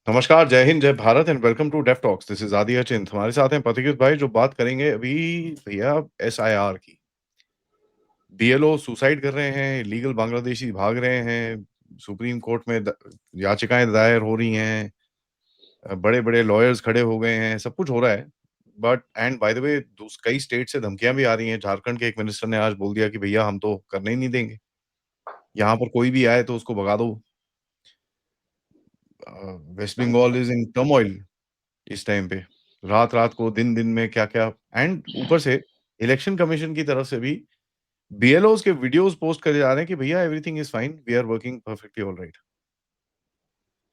नमस्कार, जय हिंद, जय Bharat and welcome to deaf talks. This is Adi Achint. हमारे साथ हैं पथिकृत भाई जो बात करेंगे अभी भैया एसआईआर की। बीएलओ सुसाइड कर रहे हैं, इलीगल बांग्लादेशी भाग रहे हैं, सुप्रीम कोर्ट में द याचिकाएँ दायर हो रही हैं, बड़े-बड़े लॉयर्स खड़े हो गए हैं, सब कुछ हो रहा है। But and by the way दूस कई स्टेट से धमकियाँ भी आ रही हैं। झारखंड के एक मिनिस्टर ने आज बोल दिया कि भैया हम तो करने ही नहीं देंगे। यहाँ पर कोई भी आए तो उसको भगा दो। West Bengal is in turmoil इस टाइम पे। रात-रात को, दिन-दिन में क्या-क्या एंड ऊपर से इलेक्शन कमीशन की तरफ से भी बीएलओज़ के वीडियोज़ पोस्ट करे जा रहे हैं कि भैया everything is fine, we are working perfectly alright.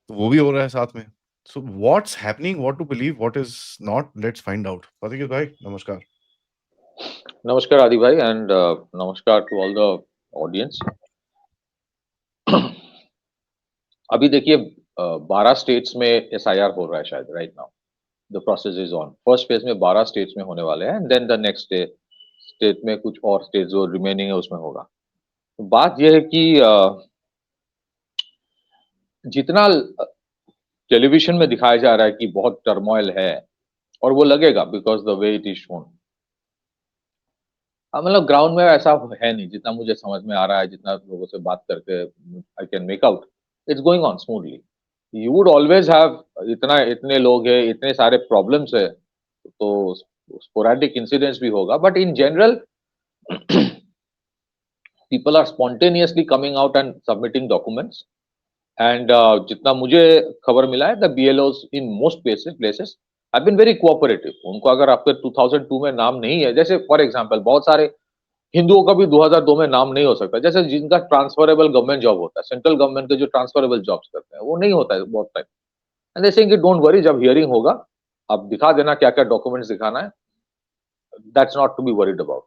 तो वो भी हो रहा है साथ में। So what's happening, what to believe, what is not, let's find out. Pathiket भाई नमस्कार। नमस्कार आदि भाई एंड नमस्कार टू ऑल द ऑडियंस। अभी देखिए 12 स्टेट्स में एसआईआर हो रहा है शायद right now. The process is on. First phase में 12 स्टेट्स में होने वाले हैं and then the next state में कुछ और स्टेट जो रिमेनिंग है उसमें होगा। तो बात यह है कि जितना टेलीविजन में दिखाया जा रहा है कि बहुत टर्मोइल है और वो लगेगा because the way it is shown. मतलब ग्राउंड में ऐसा है नहीं जितना मुझे समझ में आ रहा है, जितना लोगों से बात करके I can make out. It's going on smoothly. You would always have इतना इतने लोग हैं, इतने सारे प्रॉब्लम्स है, तो स्पोरेडिक इंसिडेंट्स भी होगा, but in general people are spontaneously coming out and submitting documents and जितना मुझे खबर मिला है the BLOs in most places have been very cooperative. उनको अगर आपके 2002 में नाम नहीं है, जैसे फॉर एग्जांपल बहुत सारे हिंदुओं का भी 2002 में नाम नहीं हो सकता, जैसे जिनका ट्रांसफरेबल गवर्नमेंट जॉब होता है, सेंट्रल गवर्नमेंट के जो ट्रांसफरेबल जॉब्स करते हैं वो नहीं होता है बहुत टाइम। एंड दे सेइंग कि डोंट वरी, जब हियरिंग होगा आप दिखा देना क्या क्या डॉक्यूमेंट्स दिखाना है, that's not to be worried about.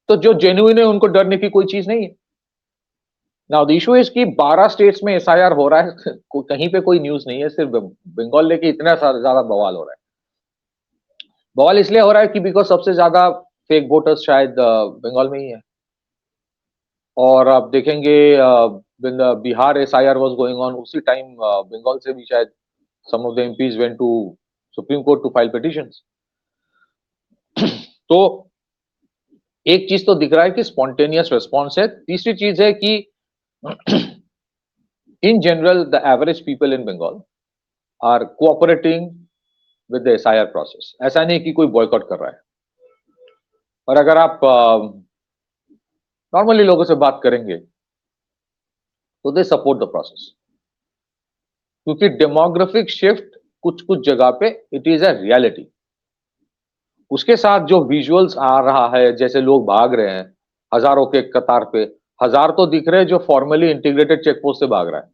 तो जो जेन्युइन है उनको डरने की कोई चीज नहीं है। नाउ द इशू इज कि 12 स्टेट्स में एसआईआर हो रहा है कहीं पे कोई न्यूज नहीं है, सिर्फ बंगाल लेके इतना ज्यादा बवाल हो रहा है। बवाल इसलिए हो रहा है कि बिकॉज सबसे ज्यादा फेक वोटर्स शायद बंगाल में ही है। और आप देखेंगे Bihar SIR was going on, उसी टाइम बंगाल से भी शायद some of the MPs went to Supreme Court to file petitions. तो एक चीज तो दिख रहा है कि स्पॉन्टेनियस रेस्पॉन्स है। तीसरी चीज है कि in general the average people in Bengal are cooperating with the SIR process. ऐसा नहीं कि कोई बॉयकॉट कर रहा है। और अगर आप नॉर्मली लोगों से बात करेंगे तो दे सपोर्ट द प्रोसेस, क्योंकि डेमोग्राफिक शिफ्ट कुछ कुछ जगह पे इट इज अ रियलिटी। उसके साथ जो विजुअल्स आ रहा है, जैसे लोग भाग रहे हैं हजारों के कतार पे, हजार तो दिख रहे हैं जो फॉर्मली इंटीग्रेटेड चेक पोस्ट से भाग रहा है,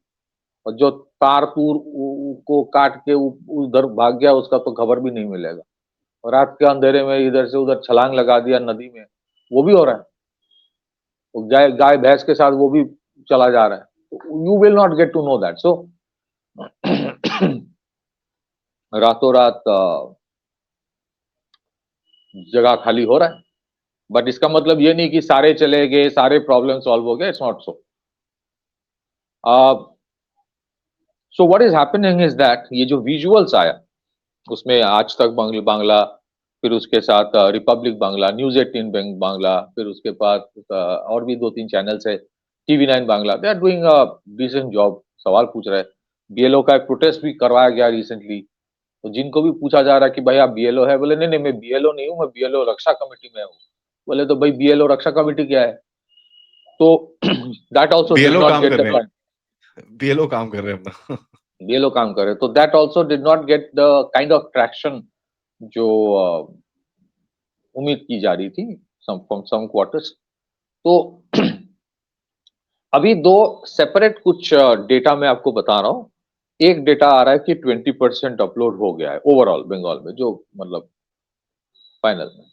और जो तार तूर को काट के उधर भाग गया उसका तो खबर भी नहीं मिलेगा। और रात के अंधेरे में इधर से उधर छलांग लगा दिया नदी में, वो भी हो रहा है। तो गाय गाय भैंस के साथ वो भी चला जा रहा है। You will not get to know that. So रातों रात जगह खाली हो रहा है, बट इसका मतलब ये नहीं कि सारे चले गए, सारे प्रॉब्लम सॉल्व हो गए। It's not so. So what is happening is that ये जो विजुअल्स आया उसमें आज तक बांग्ला, फिर उसके साथ रिपब्लिक बांग्ला, न्यूज 18 बांग्ला, फिर उसके बाद और भी 2-3 चैनल्स है, TV 9 Bangla, they are doing a decent job. सवाल पूछ रहे हैं। बीएलओ का एक प्रोटेस्ट भी करवाया गया रिसेंटली। तो जिनको भी पूछा जा रहा है कि भाई आप बीएलओ है, बोले नहीं नहीं मैं बीएलओ नहीं हूँ, मैं बीएलओ रक्षा कमेटी में हूँ। बोले तो भाई बीएलओ रक्षा कमेटी क्या है? तो that also did BLO not काम गेट कर द रहे हैं, बीएलओ काम कर रहे हैं अपना। बीएलओ काम करे, तो that also did not get the kind of traction जो उम्मीद की जा रही थी फ्रॉम सम क्वार्टर्स। तो अभी दो सेपरेट कुछ डेटा मैं आपको बता रहा हूँ। एक डेटा आ रहा है कि 20% अपलोड हो गया है ओवरऑल बंगाल में, जो मतलब फाइनल में।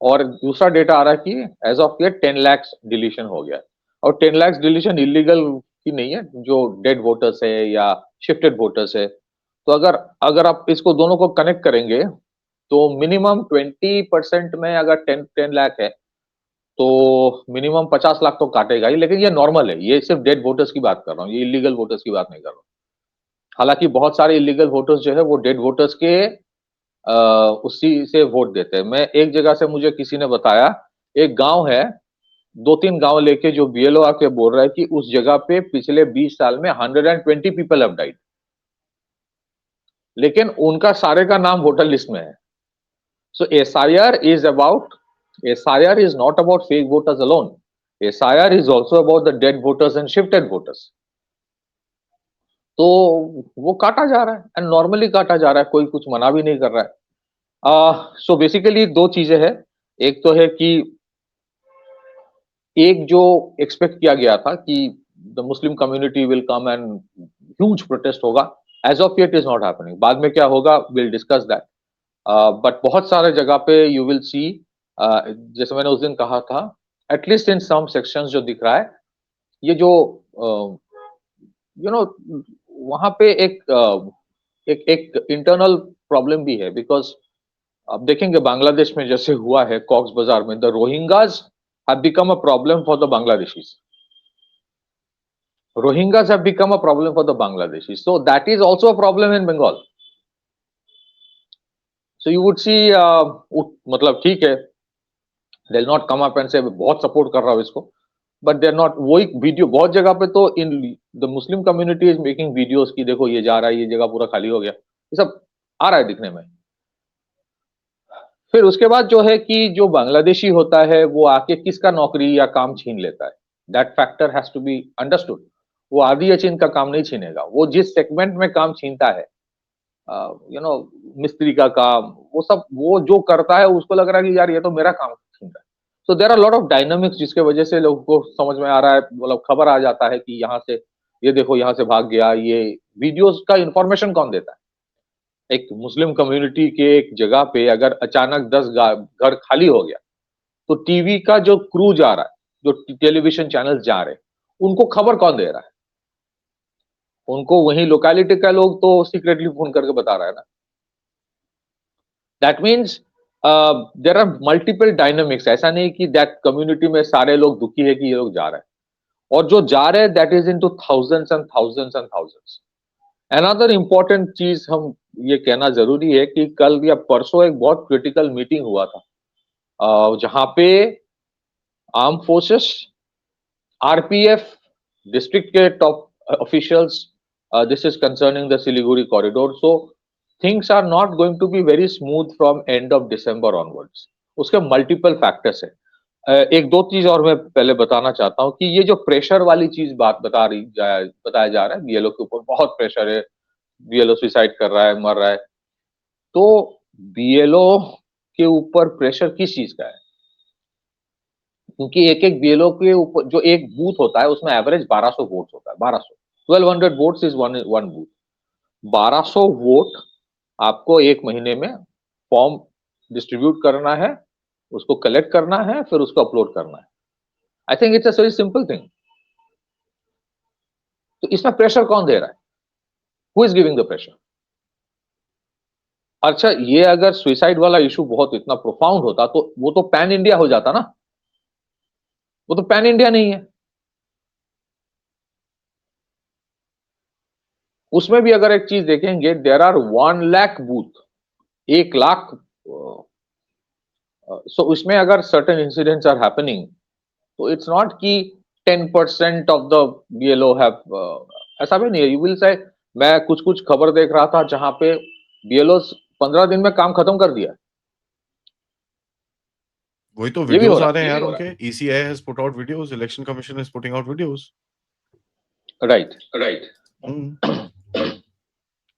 और दूसरा डेटा आ रहा है कि एज ऑफ ये 10 लाख डिलीशन हो गया है। और 10 लाख डिलीशन इलीगल की नहीं है, जो डेड वोटर्स है या शिफ्टेड वोटर्स है। तो अगर अगर आप इसको दोनों को कनेक्ट करेंगे तो मिनिमम 20% में अगर 10 लाख है तो मिनिमम 50 लाख तो काटेगा ही। लेकिन ये नॉर्मल है, ये सिर्फ डेड वोटर्स की बात कर रहा हूँ, ये इलीगल वोटर्स की बात नहीं कर रहा हूँ। हालांकि बहुत सारे इलीगल वोटर्स जो है वो डेड वोटर्स के उसी से वोट देते हैं। मैं एक जगह से, मुझे किसी ने बताया, एक गांव है, 2-3 गांव लेके जो बीएलओ आके बोल रहा है कि उस जगह पे पिछले 20 साल में 120 पीपल हैव डाइड, लेकिन उनका सारे का नाम वोटर लिस्ट में है। सो SIR is not about fake voters alone. SIR is also about the dead voters and shifted voters. तो वो काटा जा रहा है, एंड नॉर्मली काटा जा रहा है, कोई कुछ मना भी नहीं कर रहा है। सो बेसिकली दो चीजें हैं। एक तो है कि एक जो एक्सपेक्ट किया गया था कि the Muslim community will come and huge protest होगा, as of yet is not happening. बाद में क्या होगा, विल डिस्कस दैट। बट बहुत सारे जगह पे यू विल सी, जैसे मैंने उस दिन कहा था, एटलीस्ट इन सम सेक्शंस जो दिख रहा है, ये जो यू नो वहां पे एक इंटरनल प्रॉब्लम भी है। बिकॉज अब देखेंगे बांग्लादेश में जैसे हुआ है कॉक्स बाजार में, the Rohingyas have become a problem for the Bangladeshis. Rohingyas have become a problem for the Bangladeshis. So that is also a problem in Bengal. So you would see, मतलब ठीक है, they'll not come up and say बहुत support कर रहा हूँ इसको, but they're not। वो एक वीडियो बहुत जगह पे तो in the Muslim community is making videos की देखो ये जा रहा है, ये जगह पूरा खाली हो गया, ये सब आ रहा है दिखने में। फिर उसके बाद जो है कि जो बांग्लादेशी होता है वो आके किसका नौकरी या काम छीन लेता है, that factor has to be understood. वो आदि अचिन का काम नहीं छीनेगा, वो जिस सेगमेंट में काम छीनता है, मिस्त्री का काम, वो सब वो जो करता है उसको लग रहा है कि यार ये तो मेरा काम छीन रहा है। So there are lot of dynamics जिसके वजह से लोगों को समझ में आ रहा है, मतलब खबर आ जाता है कि यहाँ से ये देखो यहाँ से भाग गया। ये वीडियोस का इंफॉर्मेशन कौन देता है? एक मुस्लिम कम्युनिटी के एक जगह पे अगर अचानक 10 घर खाली हो गया, तो टीवी का जो क्रू जा रहा है, जो टेलीविजन चैनल जा रहे हैं, उनको खबर कौन दे रहा है? उनको वही लोकेलिटी का लोग तो सीक्रेटली फोन करके बता रहा है ना। That means there are multiple dynamics. ऐसा नहीं कि दैट कम्युनिटी में सारे लोग दुखी है कि ये लोग जा रहे हैं, और जो जा रहे हैं that is into thousands and thousands and thousands. Another important चीज हम ये कहना जरूरी है कि कल या परसों एक बहुत क्रिटिकल मीटिंग हुआ था, जहां पे आर्म फोर्सेस, आरपीएफ, डिस्ट्रिक्ट के top officials, this is concerning the Siliguri corridor. So things are not going to be very smooth from end of December onwards. उसके मल्टीपल फैक्टर्स है। एक दो चीज और मैं पहले बताना चाहता हूँ कि ये जो प्रेशर वाली चीज बताया जा रहा है, बीएलओ के ऊपर बहुत प्रेशर है, बीएलओ सुसाइड कर रहा है, मर रहा है। तो बीएलओ के ऊपर प्रेशर किस चीज का है? क्योंकि एक एक बीएलओ के ऊपर जो एक बूथ होता है उसमें एवरेज 1200 वोट होता है। 1200 votes is one booth. 1200 vote आपको एक महीने में फॉर्म डिस्ट्रीब्यूट करना है, उसको कलेक्ट करना है, फिर उसको अपलोड करना है। I think it's a very simple thing. तो इसमें प्रेशर कौन दे रहा है? Who is giving the pressure? अच्छा, ये अगर सुसाइड वाला इशू बहुत इतना प्रोफाउंड होता तो वो तो पैन इंडिया हो जाता ना। वो तो पैन इंडिया नहीं है। उसमें भी अगर एक चीज देखेंगे, there are 1 lakh booth, 1 lakh. So उसमें अगर सर्टेन इंसिडेंट्स आर हैपनिंग, तो इट्स नॉट कि 10% ऑफ द बीएलओ हैव, ऐसा भी नहीं है। यू विल से, मैं कुछ कुछ खबर देख रहा था जहां पे बीएलओ 15 दिन में काम खत्म कर दिया। वही तो ये भी हो वीडियोस रहा आ रहे हैं यार है। उनके। ECI has put out videos, election commission is putting out videos. Right.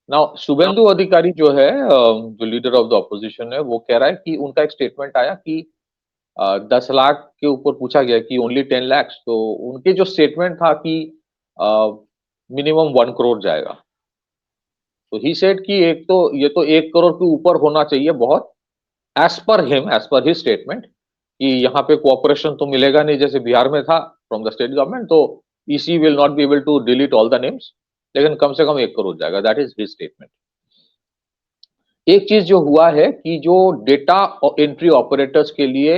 Now Shubhendu Adhikari जो है, जो लीडर ऑफ द ऑपोजिशन है, वो कह रहा है कि उनका एक स्टेटमेंट आया कि 10 लाख के ऊपर पूछा गया कि ओनली 10 लाख। तो उनके जो स्टेटमेंट था कि मिनिमम 1 करोड़ जाएगा। तो ही सेड कि एक तो ये तो 1 करोड़ के ऊपर होना चाहिए बहुत, as per him, as per his statement, कि यहाँ पे कोऑपरेशन तो मिलेगा नहीं जैसे बिहार में था फ्रॉम द स्टेट गवर्नमेंट। तो EC will not be able to delete all the names, लेकिन कम से कम 1 करोड़ जाएगा। That is his statement. एक चीज जो हुआ है कि जो डेटा एंट्री ऑपरेटर्स के लिए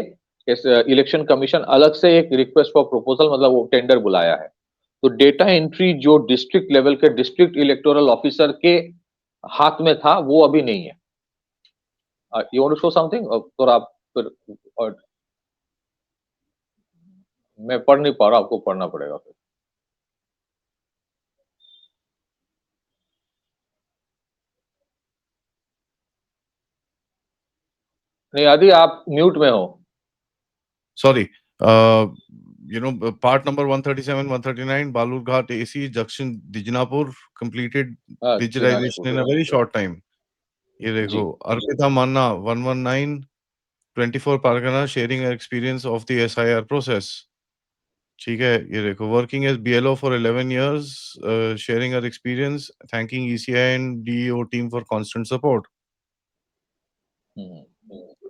इलेक्शन कमीशन अलग से एक रिक्वेस्ट फॉर प्रपोजल, मतलब वो टेंडर बुलाया है। तो डेटा एंट्री जो डिस्ट्रिक्ट लेवल के डिस्ट्रिक्ट इलेक्टोरल ऑफिसर के हाथ में था वो अभी नहीं है। You want to show something? तो आप फिर और मैं पढ़ नहीं पा रहा, आपको पढ़ना पड़ेगा फिर। नहीं आदि, आप म्यूट में हो। Sorry. Part number 137, 139, Balurghat AC Junction, Dijnapur, completed digitization in a very short time. ये देखो, अर्पिता मान्ना 119, 24 Pargana sharing her experience of the SIR process. ठीक है, ये देखो, working as BLO for 11 years, sharing her experience, thanking ECI and DEO team for constant support.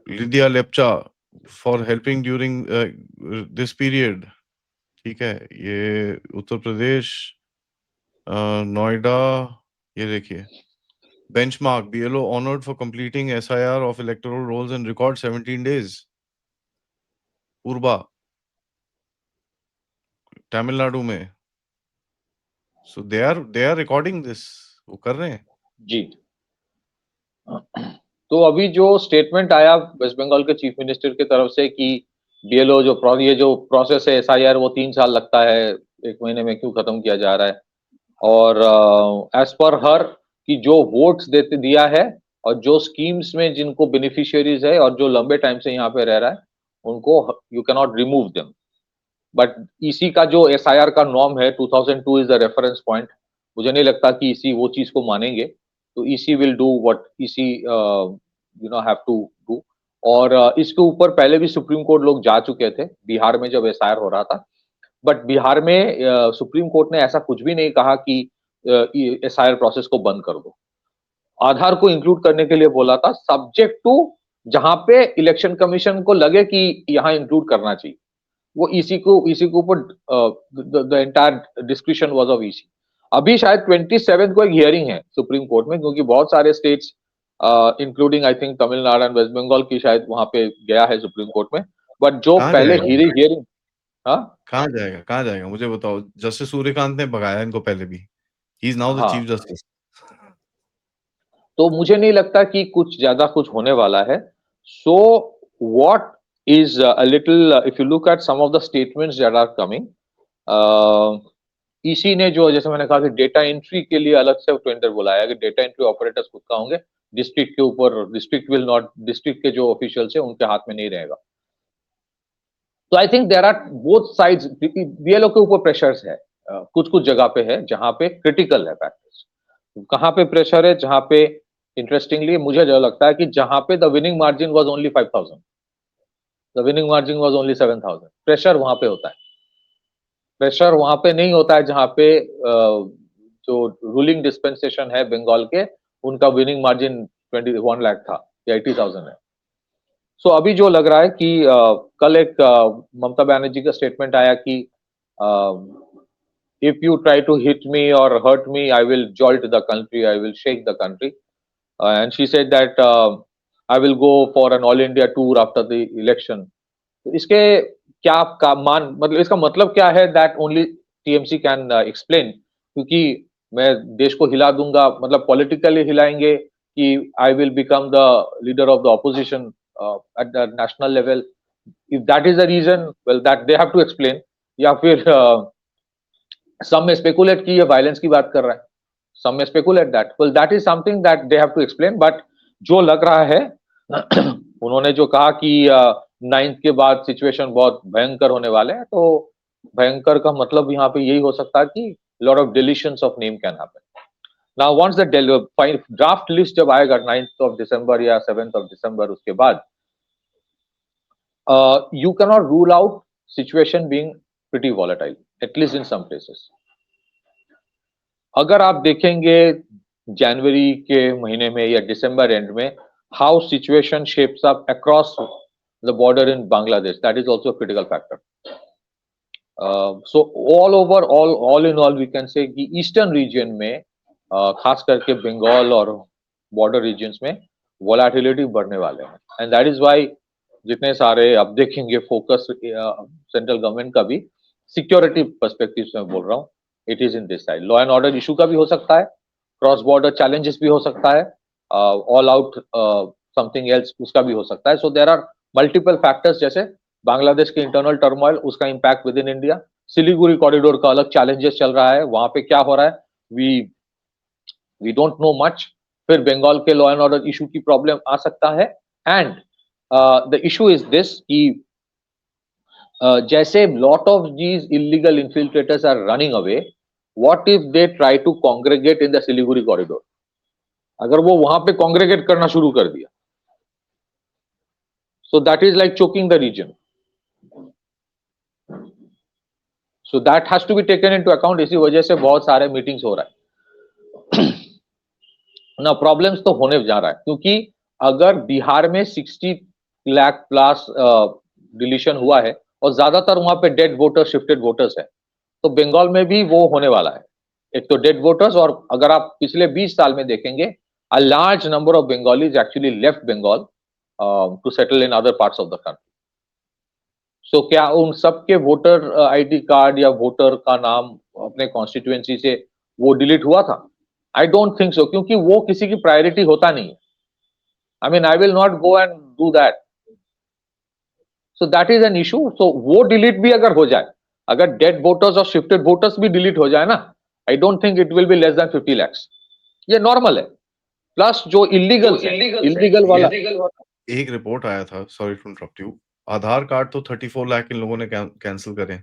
Lydia Lepcha for helping during this period. ठीक है, ये उत्तर प्रदेश, नोएडा, ये देखिए, benchmark BLO honored for completing SIR of electoral rolls in record 17 days. पूर्वा, तमिलनाडु में. So they are recording this. वो कर रहे हैं. जी। तो अभी जो स्टेटमेंट आया वेस्ट बंगाल के चीफ मिनिस्टर की तरफ से कि बीएलओ ये जो प्रोसेस है एसआईआर वो 3 साल लगता है, 1 महीने में क्यों खत्म किया जा रहा है? और एज पर हर कि जो वोट्स देते दिया है और जो स्कीम्स में जिनको बेनिफिशियरीज है और जो लंबे टाइम से यहाँ पे रह रहा है उनको you can not remove them. But EC का जो एसआईआर का नॉर्म है 2002 इज द रेफरेंस पॉइंट। मुझे नहीं लगता कि ईसी वो चीज को मानेंगे, तो EC will do what EC have to do. और इसके ऊपर पहले भी सुप्रीम कोर्ट लोग जा चुके थे बिहार में जब एसआईआर हो रहा था। बट बिहार में सुप्रीम कोर्ट ने ऐसा कुछ भी नहीं कहा कि एसआईआर प्रोसेस को बंद कर दो। आधार को इंक्लूड करने के लिए बोला था, सब्जेक्ट टू जहां पे इलेक्शन कमीशन को लगे कि यहाँ इंक्लूड करना चाहिए। वो ईसी के ऊपर the entire discussion was of EC. अभी शायद 27 को एक हियरिंग है सुप्रीम कोर्ट में, क्योंकि बहुत सारे states including I think Tamil Nadu and West Bengal की शायद वहां पे गया है सुप्रीम कोर्ट में। बट जो कहाँ पहले जाएगा? हियरिंग, हाँ कहाँ जाएगा? कहाँ जाएगा? मुझे बताओ। जस्टिस सूर्यकांत ने भगाया इनको पहले भी. He is now the हाँ, chief justice. तो मुझे नहीं लगता कि कुछ ज्यादा कुछ होने वाला है। So what is a little, if you look at some of the statements that are coming, EC ने जो जैसे मैंने कहा कि डेटा एंट्री के लिए अलग से टेंडर बुलाया कि डेटा एंट्री ऑपरेटर्स खुद का होंगे, डिस्ट्रिक्ट के ऊपर डिस्ट्रिक्ट विल नॉट, डिस्ट्रिक्ट के जो ऑफिशियल्स है उनके हाथ में नहीं रहेगा। तो I think there are both sides, BLO के ऊपर प्रेशर्स है, कुछ कुछ जगह पे है जहां पे क्रिटिकल है फैक्टर्स। कहां पे प्रेशर है? जहां पे इंटरेस्टिंगली मुझे जो लगता है कि जहां पे the winning margin was only 5000, the winning margin was only 7000, pressure वहां पे होता है। प्रेशर वहां पे नहीं होता है जहां पे जो रूलिंग डिस्पेंसेशन है बंगाल के, उनका विनिंग मार्जिन 21 लाख था या 80,000 है। सो अभी जो लग रहा है कि कल एक ममता बनर्जी का स्टेटमेंट आया कि if you try to hit me or hurt me I will jolt the country, I will shake the country, and she said that I will go for an all India tour after the election. तो इसके क्या का मान, मतलब इसका मतलब क्या है? That only TMC can explain. क्योंकि मैं देश को हिला दूंगा, मतलब पॉलिटिकली हिलाएंगे कि I will become the leader of the opposition at the national level. If that is the reason, well that they have to explain. या फिर some may speculate कि ये वायलेंस की बात कर रहा है, some may speculate that, well that is something that they have to explain। but जो लग रहा है उन्होंने जो कहा कि 9th के बाद सिचुएशन बहुत भयंकर होने वाले हैं, तो भयंकर का मतलब यहाँ पे यही हो सकता है कि lot of deletions of name can happen. Now once the draft list जब आएगा 9th ऑफ दिसंबर या 7th ऑफ दिसंबर, उसके बाद you cannot rule out situation being pretty volatile, at least in some places। अगर आप देखेंगे जनवरी के महीने में या दिसंबर एंड में, how situation shapes up across the border in Bangladesh, that is also critical factor. So all over, all in all we can say कि ईस्टर्न रीजन में खास करके बंगाल और बॉर्डर रीजन्स में वोलाटिलिटी बढ़ने वाले हैं। एंड दैट इज व्हाई जितने सारे आप देखेंगे फोकस सेंट्रल गवर्नमेंट का भी सिक्योरिटी पर्सपेक्टिव में बोल रहा हूँ, it is in this side. Law and order issue का भी हो सकता है, क्रॉस बॉर्डर चैलेंजेस भी हो सकता है, ऑल आउट समथिंग एल्स उसका भी हो सकता है। So there are multiple factors, जैसे बांग्लादेश के इंटरनल टर्मोइल, उसका impact within India, Siliguri corridor का अलग चैलेंजेस चल रहा है, वहां पे क्या हो रहा है वी डोंट नो मच। फिर बंगाल के लॉ एंड ऑर्डर इशू की प्रॉब्लम आ सकता है। And the issue is this कि जैसे lot of these illegal infiltrators are running away, what if they try to congregate in the Siliguri corridor? अगर वो वहां पे कॉन्ग्रेगेट करना शुरू कर दिया, so that is like choking the region. So that has to be taken into account. इसी वजह से बहुत सारे मीटिंग्स हो रहा है ना। प्रॉब्लम्स तो होने जा रहा है, क्योंकि अगर बिहार में 60 लाख प्लस डिलीशन हुआ है और ज्यादातर वहां पे डेड वोटर्स, शिफ्टेड वोटर्स है, तो बंगाल में भी वो होने वाला है। एक तो डेड वोटर्स, और अगर आप पिछले 20 साल में देखेंगे, a large number of Bengalis actually left Bengal to settle in other parts of the country. So क्या उन सबके वोटर आईडी कार्ड या वोटर का नाम अपने कॉन्स्टिट्यूएंसी से वो डिलीट हुआ था? आई डोंट थिंक सो, क्योंकि वो किसी की प्रायोरिटी होता नहीं है। I mean I will not go and do that. So that is an issue. So वो डिलीट भी अगर हो जाए, अगर डेड वोटर्स और शिफ्टेड वोटर्स भी डिलीट हो जाए ना, I don't think it will be less than 50 lakhs। ये नॉर्मल है। प्लस जो इलीगल है, इलीगल वाला, एक रिपोर्ट आया था, sorry to interrupt you, Aadhaar card तो 34 लाख इन लोगों ने कैंसिल करे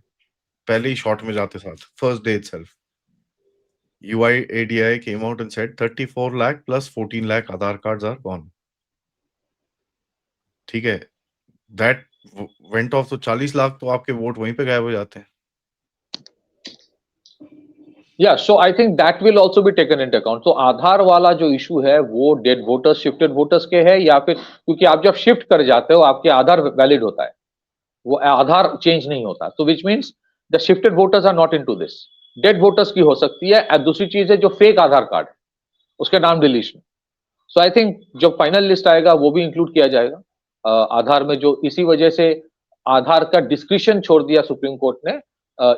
पहले ही शॉर्ट में जाते साथ, first day itself. UIADI came out and said 34 lakh plus 14 lakh Aadhaar cards are gone. ठीक है, that went off, तो 40 लाख तो आपके वोट वहीं पे गायब हो जाते हैं। या so I think that will also be taken into account. तो आधार वाला जो इशू है वो डेड वोटर्स, शिफ्टेड वोटर्स के है, या फिर क्योंकि आप जब शिफ्ट कर जाते हो आपके आधार वैलिड होता है, वो आधार चेंज नहीं होता, तो which means the shifted voters are not into this. Dead voters की हो सकती है। और दूसरी चीज है जो फेक आधार कार्ड, उसके नाम डिलीशन। सो आई थिंक जो फाइनल लिस्ट आएगा वो भी इंक्लूड किया जाएगा आधार में। जो इसी वजह से आधार का डिस्क्रिप्शन छोड़ दिया सुप्रीम कोर्ट ने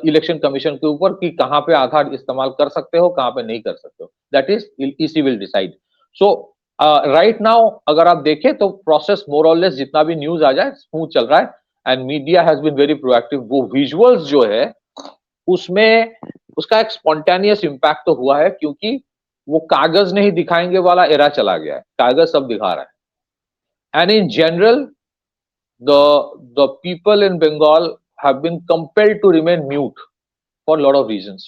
इलेक्शन कमीशन के ऊपर कि कहां पे आधार इस्तेमाल कर सकते हो, कहां पे नहीं कर सकते हो, that is EC will decide. So right now अगर आप देखें तो प्रोसेस मोर और लेस जितना भी न्यूज आ जाए स्मूथ चल रहा है, and media has been very proactive. वो विजुअल्स जो है उसमें उसका एक स्पॉन्टेनियस इम्पैक्ट तो हुआ है, क्योंकि वो कागज नहीं दिखाएंगे वाला एरा चला गया है, कागज सब दिखा रहा है। And in general the people in Bengal have been compelled to remain mute for a lot of reasons.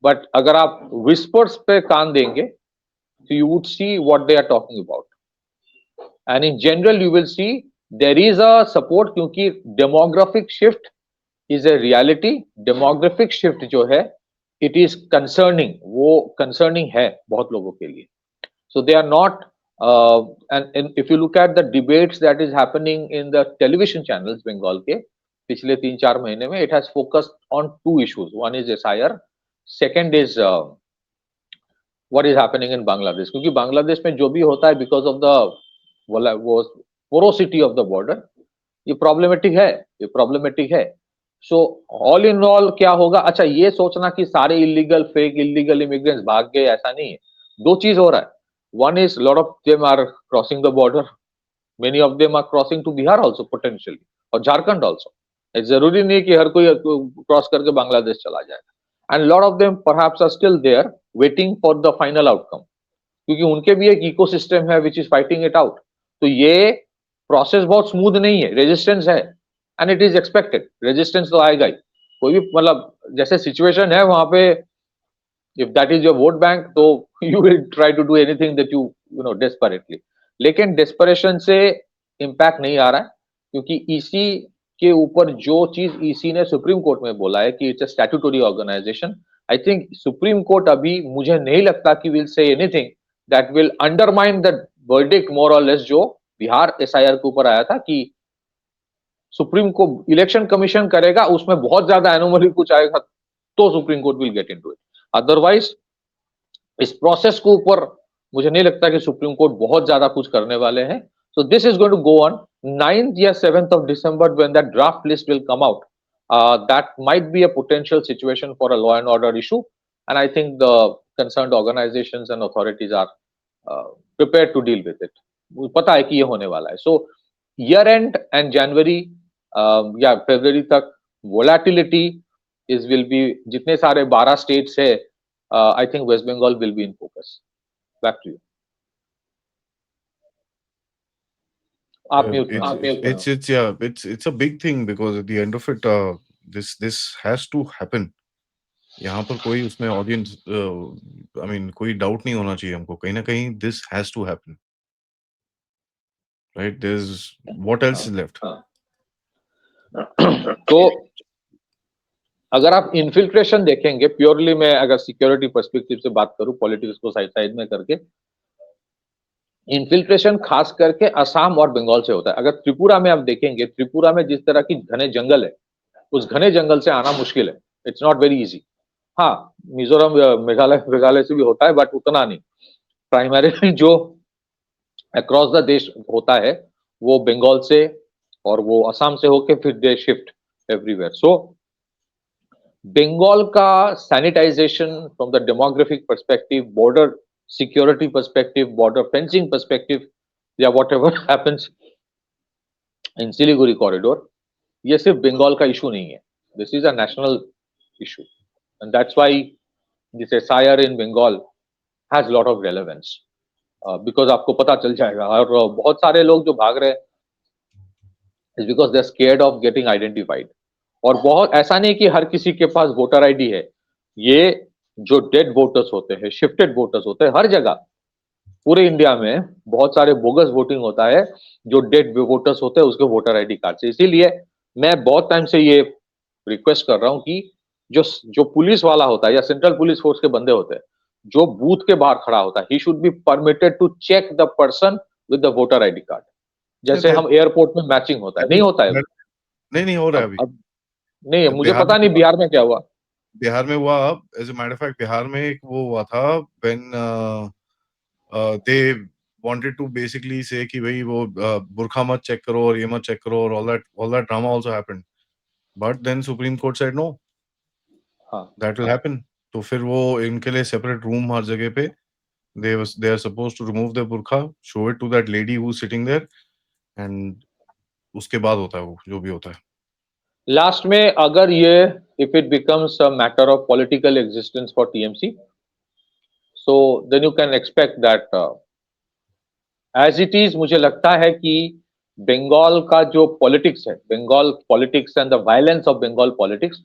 But अगर आप whispers पे कान देंगे, so you would see what they are talking about. And in general, you will see there is a support, क्योंकि demographic shift is a reality. Demographic shift जो है, it is concerning. वो concerning है बहुत लोगों के लिए. So they are not. And if you look at the debates that is happening in the television channels Bengal के पिछले 3-4 महीने में, it has focused on two issues. One is SIR, second is what is happening in Bangladesh. क्योंकि बांग्लादेश में जो भी होता है because of the वो porosity of the border, ये problematic है। So all in all क्या होगा? अच्छा, ये सोचना कि सारे illegal immigrants भाग गए, ऐसा नहीं है। दो चीज हो रहा है। One is a lot of them are crossing the border. Many of them are crossing to Bihar also potentially, और झारखंड also. जरूरी नहीं कि हर कोई क्रॉस करके बांग्लादेश चला जाएगा। And a lot of them perhaps are still there waiting for the final outcome, क्योंकि उनके भी एक इकोसिस्टम है which is fighting it out. तो ये प्रोसेस बहुत स्मूथ नहीं है, रेजिस्टेंस है, and it is expected. Resistance तो आएगा ही। कोई भी मतलब जैसे सिचुएशन है वहां पे, if that is your vote bank, तो you will try to do anything that you know desperately. लेकिन desperation से impact नहीं आ रहा है, क्योंकि ईसी के ऊपर जो चीज ईसी ने सुप्रीम कोर्ट में बोला है कि it's a statutory organisation, I think Supreme Court अभी मुझे नहीं लगता कि will say anything that will undermine the verdict more और लेस जो बिहार एसआईआर के ऊपर आया था, कि सुप्रीम को इलेक्शन कमीशन करेगा, उसमें बहुत ज्यादा एनोमली कुछ आएगा तो supreme court will get into it. Otherwise इस प्रोसेस के ऊपर मुझे नहीं लगता कि सुप्रीम कोर्ट बहुत ज्यादा कुछ करने वाले हैं। So this is going to go on 9th या 7th of December when that draft list will come out. that might be a potential situation for a law and order issue, and I think the concerned organizations and authorities are prepared to deal with it. पता है कि ये होने वाला है. So year end and January या February तक volatility will be, जितने सारे 12 states है, I think West Bengal will be in focus. Back to you. It's a big thing because at the end of it, this has to happen. यहाँ पर कोई उसमें audience I mean कोई doubt नहीं होना चाहिए हमको, कहीं ना कहीं this has to happen, right? There is what else is left? तो अगर आप इन्फिल्ट्रेशन देखेंगे, प्योरली मैं अगर सिक्योरिटी पर्सपेक्टिव से बात करूं, पॉलिटिक्स को साइड में करके, इन्फिल्ट्रेशन खास करके असम और बंगाल से होता है. अगर त्रिपुरा में आप देखेंगे, त्रिपुरा में जिस तरह की घने जंगल है, उस घने जंगल से आना मुश्किल है. It's not very easy. हाँ, मिजोरम मेघालय से भी होता है, बट उतना नहीं. प्राइमरीली जो अक्रॉस द देश होता है वो बंगाल से और वो असम से होके फिर they shift everywhere. So Bengal का sanitisation from the demographic perspective, border security perspective, border fencing perspective, या whatever happens in Siliguri corridor, ये सिर्फ बंगाल का इशू नहीं है. This is a national issue, and that's why this SIR in Bengal has lot of relevance, because आपको पता चल जाएगा. और बहुत सारे लोग जो भाग रहे हैं is because they're scared of getting identified. और बहुत ऐसा नहीं कि हर किसी के पास वोटर आईडी है. ये जो डेड वोटर्स होते हैं, शिफ्टेड वोटर्स होते हैं, हर जगह पूरे इंडिया में बहुत सारे बोगस वोटिंग होता है जो डेड वोटर्स होते हैं उसके वोटर आईडी कार्ड से. इसीलिए मैं बहुत टाइम से ये रिक्वेस्ट कर रहा हूँ कि जो पुलिस वाला होता है या सेंट्रल पुलिस फोर्स के बंदे होते हैं, जो बूथ के बाहर खड़ा होता है, he should be permitted to check the person with the voter ID card. जैसे हम एयरपोर्ट में मैचिंग होता है, नहीं होता है. नहीं हो रहा है अभी. नहीं, मुझे पता नहीं बिहार में क्या हुआ. बिहार में हुआ. As a matter of fact Bihar में एक वो हुआ था when they wanted to basically say कि भाई वो बुरखा मत चेक करो और ये मत चेक करो, और all that drama also happened, but then Supreme Court said no, that will happen. तो फिर वो इनके लिए सेपरेट रूम हर जगह पे, they are supposed to remove their burqa, show it to that lady who's sitting there, and उसके बाद होता है वो जो भी होता है. लास्ट में अगर ये if it becomes a matter of political existence for TMC, so then you can expect that as it is. मुझे लगता है कि बंगाल का जो पॉलिटिक्स है, Bengal politics and the violence of Bengal politics,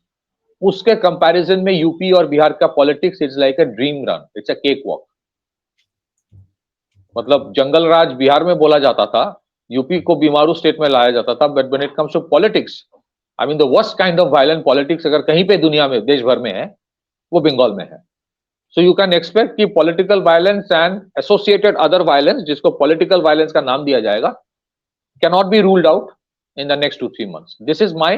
उसके कंपैरिजन में यूपी और बिहार का politics is like a dream run, it's a cake walk. मतलब जंगल राज बिहार में बोला जाता था, यूपी को बीमारू स्टेट में लाया जाता था, but when it comes to politics, I mean the worst kind of violent politics अगर कहीं पे दुनिया में, देश भर में है, वो बंगाल में है. सो यू कैन एक्सपेक्ट कि political violence and associated other violence, जिसको पॉलिटिकल वायलेंस का नाम दिया जाएगा, cannot be ruled out in the next 2-3 months. This is my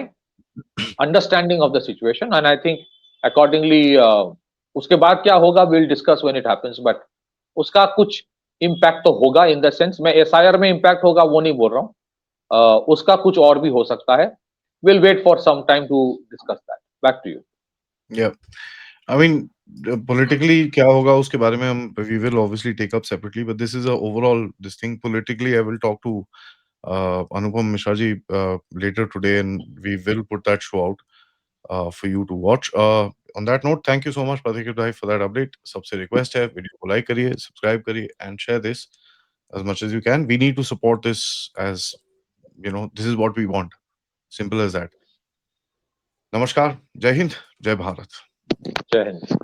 understanding of the situation, and I think accordingly उसके बाद क्या होगा will discuss when it happens. But उसका कुछ इम्पैक्ट तो होगा, इन द सेंस मैं एसआईआर में इम्पैक्ट होगा वो नहीं बोल रहा हूं, उसका कुछ और भी हो सकता है. Will wait for some time to discuss that. Back to you. या आई मीन politically क्या होगा उसके बारे में हम we will obviously take up separately, but this is a overall this thing. Politically I will talk to Anupam Mishra ji later today, and we will put that show out for you to watch. On that note, thank you so much Pathikit bhai for that update. सबसे request है video को like करिए, subscribe करिए and share this as much as you can. We need to support this, as you know, this is what we want. Simple as that. नमस्कार, जय हिंद, जय भारत. जय हिंद.